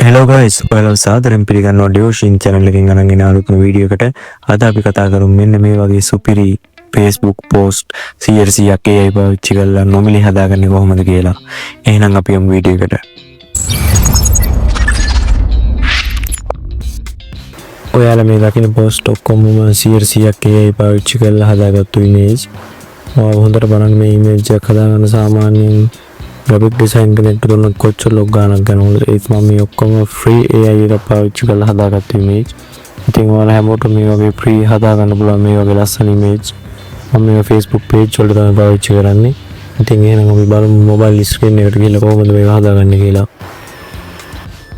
Hello guys ඔයාලව සාදරයෙන් පිළිගන්නවා ඩියෝෂින් channel එකකින් අරන් එන අලුත්ම වීඩියෝ එකට. අද අපි කතා කරමු මෙන්න මේ වගේ සුපිරි Facebook post 100%ක් AI පාවිච්චි කරලා නොමිලේ හදාගන්නේ කොහොමද කියලා. එහෙනම් අපි යමු වීඩියෝ එකට. ඔයාලා මේ දකින post ඔක්කොම 100%ක් AI පාවිච්චි කරලා හදාගත්තු image. ඔයාලා හොඳට බලන්න මේ image එක හදාගන්න සාමාන්‍යයෙන් graphic design කෙනෙක්ට දුන්න කොච්චර ලොක් ගානක් ගන්නවද ඒත් මම මේ ඔක්කොම free AI එක පාවිච්චි කරලා හදාගත්ත image. ඉතින් ඔයාලා හැමෝටම මේ වගේ free හදාගන්න පුළුවන් මේ වගේ ලස්සන image. මම මේ Facebook page වලට තමයි පාවිච්චි කරන්නේ. ඉතින් එහෙනම් අපි බලමු mobile screen එකට ගිහලා කොහොමද මේක හදාගන්නේ කියලා.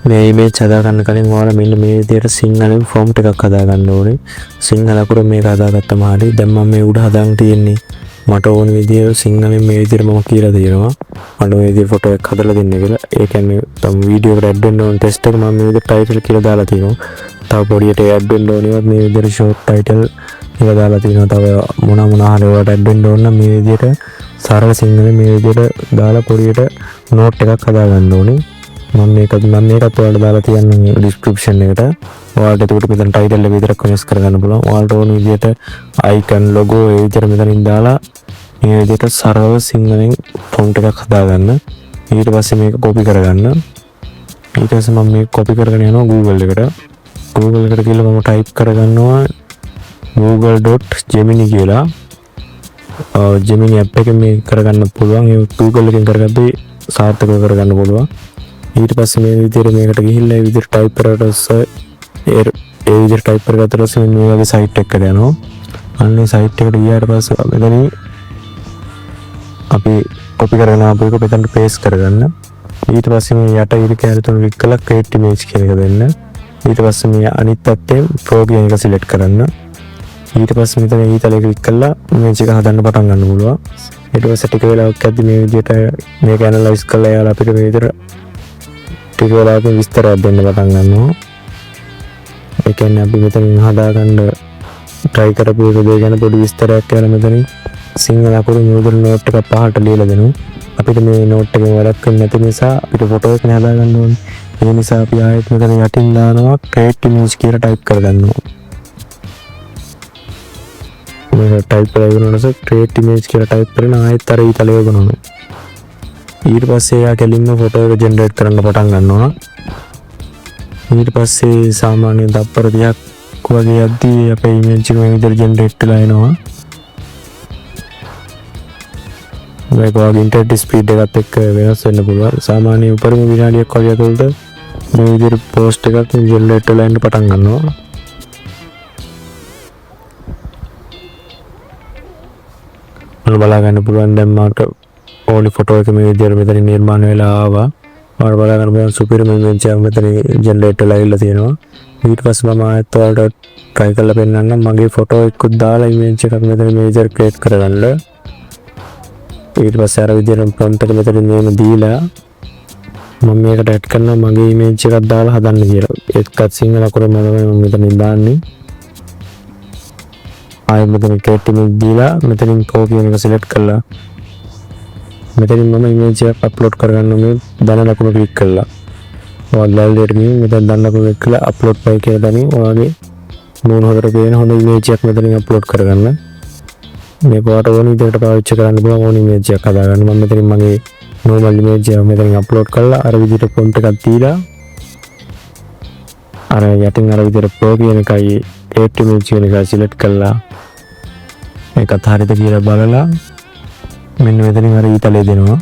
මේ image හදාගන්න කලින් ඔයාලා මෙන්න මේ විදිහට සිංහලෙන් font එකක් හදාගන්න ඕනේ. සිංහල අකුර මේක හදාගත්තම හරියි. දැන් මම මේ උඩ හදාගෙන තියෙන්නේ මට ඕන විදිහට සිංහලෙන් මේ විදිහට මම කියලා දෙනවා. මට මේ විදිහට ෆොටෝ එකක් හදලා දෙන්න කියලා. ඒ කියන්නේ තම වීඩියෝ එකට ඇඩ් වෙන්න ඕන ටෙස්ට් එක මම මේ විදිහට ටයිටල් කියලා දාලා තිනවා. තව පොඩියට ඇඩ් වෙන්න ඕනිවත් මේ විදිහට ෂෝට් ටයිටල් කියලා දාලා තිනවා. තව මොන හරි වලට ඇඩ් වෙන්න ඕන නම් මේ විදිහට සරල සිංහලෙන් මේ විදිහට දාලා පොඩියට නෝට් එකක් හදාගන්න ඕනේ. මම මේකත් ඔයාලට දාලා තියන්නම් ඩිස්ක්‍රිප්ෂන් එකට. ඔයාලට එතකොට මෙතන ටයිටල් එක විතරක් වෙනස් කරගන්න පුළුවන්. ඔයාලට ඕන විදිහට අයිකන් ලොගෝ ඒ විදිහට මෙතනින් දාලා මේ විදිහට සරල සිංහලෙන් ෆොන්ට් එකක් හදාගන්න. ඊට පස්සේ මේක කොපි කරගන්න. ඊට පස්සේ මම මේක කොපි කරගෙන යනවා Google එකට. Google එකට ගිහලා මම ටයිප් කරගන්නවා google.gemini කියලා. Gemini app එකෙන් මේක කරගන්න පුළුවන්. ඒ Google එකෙන් කරගත්තේ සාර්ථකව කරගන්න පුළුවන්. ඊට පස්සේ මේ විදිහට මේකට ගිහිල්ලා ඒ විදිහට ටයිප් කරලා ඒ විදිහට ටයිප් කරගත්තට පස්සේ මේ වගේ සයිට් එකකට යනවා. අන්නේ සයිට් එකට ගියාට පස්සේ මෙතන අපි කොපි කරගෙන ආපු එක මෙතනට පේස්ට් කරගන්න. ඊට පස්සේ මේ යට ඉරි කැලේ තුන ක්ලික් කරලා create image කියන එක දෙන්න. ඊට පස්සේ මේ අනිත් පැත්තේ pro කියන එක select කරන්න. ඊට පස්සේ මෙතන ඊතලේ ක්ලික් කරලා image එක හදන්න පටන් ගන්න පුළුවන්. ඊට පස්සේ ටික වෙලාවක් යද්දි මේ විදිහට මේක ඇනලයිස් කරලා එයාලා අපිට මේ විදිහට ටික වෙලාවකින් විස්තරයක් දෙන්න පටන් ගන්නවා. ඒ කියන්නේ අපි මෙතනින් හදාගන්න try කරපු එක දෙය ගැන පොඩි විස්තරයක් කියලා මෙතනින් සිංහල අකුරු මුදුන නෝට් එක පහට ලියලා දෙනවා. අපිට මේ නෝට් එකෙන් වැඩක් වෙන්නේ නැති නිසා අපිට ෆොටෝ එක හදාගන්න ඕනේ. ඒ නිසා අපි ආයෙත් මෙතන යටින් දානවා create image කියලා ටයිප් කරගන්නවා. මේක ටයිප් කරලා ඉවරනොත් create image කියලා ටයිප් කරන ආයෙත් අර ඊතලයේ ගන්නවා. ඊට පස්සේ යා කෙලින්ම ෆොටෝ එක ජෙනරේට් කරන්න පටන් ගන්නවා. ඊට පස්සේ සාමාන්‍යයෙන් තප්පර 30ක් වගේ යද්දී අපේ image එක මේ විදිහට ජෙනරේට් වෙලා එනවා. මේක වගේ ඉන්ටර්නෙට් ස්පීඩ් එකත් එක්ක වෙනස් වෙන්න පුළුවන්. සාමාන්‍ය උපරිම විනාඩියක් වගේ ඇතුළත මේ විදිහට පෝස්ට් එකක් ජෙනරේට් වෙලා එන්න පටන් ගන්නවා. ඔන්න බලා ගන්න පුළුවන් දැන් මට ඕනි ෆොටෝ එක මේ විදිහට මෙතන නිර්මාණය වෙලා ආවා. මම බලා ගන්න පුළුවන් සුපිරිම ඉමේජ් එකක් මෙතන ජෙනරේට් වෙලා ඉල්ල තියෙනවා. ඊට පස්සේ මම ආයෙත් ඔයාලට try කරලා පෙන්නන්නම් මගේ ෆොටෝ එකකුත් දාලා ඉමේජ් එකක් මෙතන මේ විදිහට ක්‍රියේට් කරගන්න. ඊට පස්සේ අර විදිහට prompt එක මෙතන මේම දීලා මම මේකට ඇඩ් කරනවා මගේ image එකක් දාලා හදන්න කියලා. ඒකත් සිංහල අකුරෙන් මම මෙතනින් දාන්නේ. ආයෙත් මෙතන create image දීලා මෙතනින් pro කියන එක select කරලා මෙතනින් මම image එකක් upload කරගන්න මේ ධන ලකුණ click කරලා. ඔයාලා ලේට් මේ මෙතන ධන ලකුණ click කරලා upload file කියලා දැනින් ඔයාගේ මූණ හොදට පේන හොඳ image එකක් මෙතනින් upload කරගන්න. මේක ඔයාලට ඕන විදිහට පාවිච්චි කරන්න පුළුවන් ඕන image එකක් හදාගන්න. මම මෙතනින් මගේ normal image එක මෙතනින් upload කරලා අර විදිහට font එකක් දීලා අර යටින් අර විදිහට pro කියන එකයි create image කියන එක select කරලා මේකත් හරියද කියලා බලලා මෙන්න මෙතනින් අර ඊතලේ දෙනවා.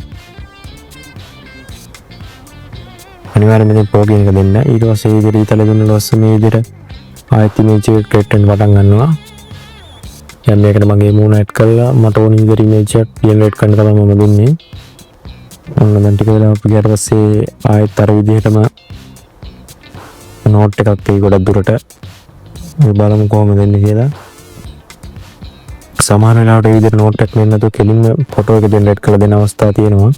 අනිවාර්යයෙන් මෙතන pro කියන එක දෙන්න. ඊට පස්සේ මේ විදිහට ඊතලේ දුන්නා පස්සේ මේ විදිහට ආයෙත් image එක create වෙන්න පටන් ගන්නවා. දැන් මේකට මගේ මූණ ඇඩ් කරලා මට ඕන විදිහට image එකක් ජෙනරේට් කරන්න තමයි මම දෙන්නේ. ඔන්න දැන් ටික වෙලාවක් ගියාට පස්සේ ආයෙත් අර විදිහටම නෝට් එකක් එයි ගොඩක් දුරට. මේ බලමු කොහොමද දෙන්නේ කියලා. සමහර වෙලාවට මේ විදිහට නෝට් එකක් දෙන්න නැතුව කෙලින්ම ෆොටෝ එක ජෙනරේට් කරලා දෙන අවස්ථා තියෙනවා.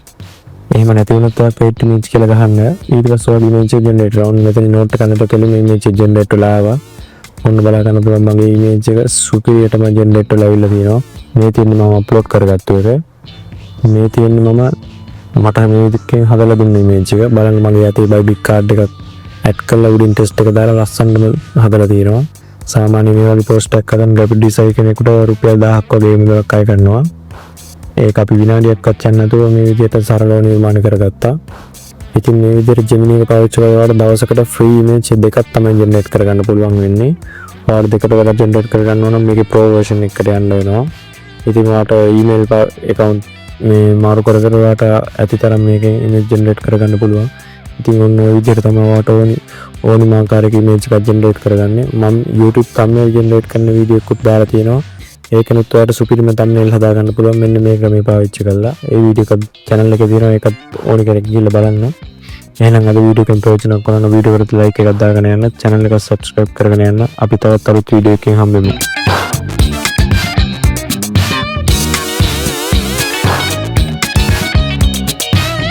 එහෙම නැති වුණොත් ඔයා create image කියලා ගහන්න. ඊට පස්සේ ඔයාගේ image එක ජෙනරේට් කරනවා. මෙතන නෝට් එක නැතුව කෙලින්ම image එක ජෙනරේට් වෙලා ආවා. ඔන්න බලා ගන්න පුළුවන් මගේ image එක සුපිරියටම ජෙනරේට් වෙලා අවිල්ල තියෙනවා. මේ තියෙන්නේ මම අප්ලෝඩ් කරගත්තු එක. මේ තියෙන්නේ මම මට මේ විදිහකින් හදලා දුන්න image එක බලන්න මගේ යතේ බයිබික් කාඩ් එකක් ඇඩ් කරලා උඩින් ටෙස්ට් එක දාලා ලස්සනටම හදලා තියෙනවා. සාමාන්‍ය මේ වගේ පෝස්ට් එකක් හදන්න graphic design කෙනෙකුට රුපියල් 1000ක් වගේ මුදලක් අය කරනවා. ඒක අපි විනාඩියක්වත් යන්න නැතුව මේ විදිහට සරලව නිර්මාණය කරගත්තා. ඉතින් මේ විදිහට Gemini එක පාවිච්චි කරලා දවසකට free image දෙකක් තමයි generate කරගන්න පුළුවන් වෙන්නේ. ඔයාලා දෙකට වඩා generate කරගන්න ඕන නම් මේකේ pro version එකට යන්න වෙනවා. ඉතින් ඔයාලට email account මේ මාරු කර කර ඔයාලට ඇතිතරම් මේකේ image generate කරගන්න පුළුවන්. ඉතින් ඔන්න ඔය විදිහට තමයි ඔයාලට ඕනි ආකාරයක image එකක් generate කරගන්නේ. මම YouTube thumbnail generate කරන වීඩියෝ එකකුත් දාලා තියෙනවා. ඒකනොත් ඔයාලට සුපිරිම thumbnail හදාගන්න පුළුවන් මෙන්න මේ ක්‍රමය පාවිච්චි කරලා. ඒ වීඩියෝ එක channel එකේ තියෙනවා. ඒකත් ඕනි කෙනෙක් ගිහලා බලන්න. එහෙනම් අද වීඩියෝ එකෙන් ප්‍රයෝජනක් ගන්න වීඩියෝ එකට like එකක් දාගෙන යන්න, channel එක subscribe කරගෙන යන්න. අපි තවත් අලුත් වීඩියෝ එකකින් හම්බෙමු.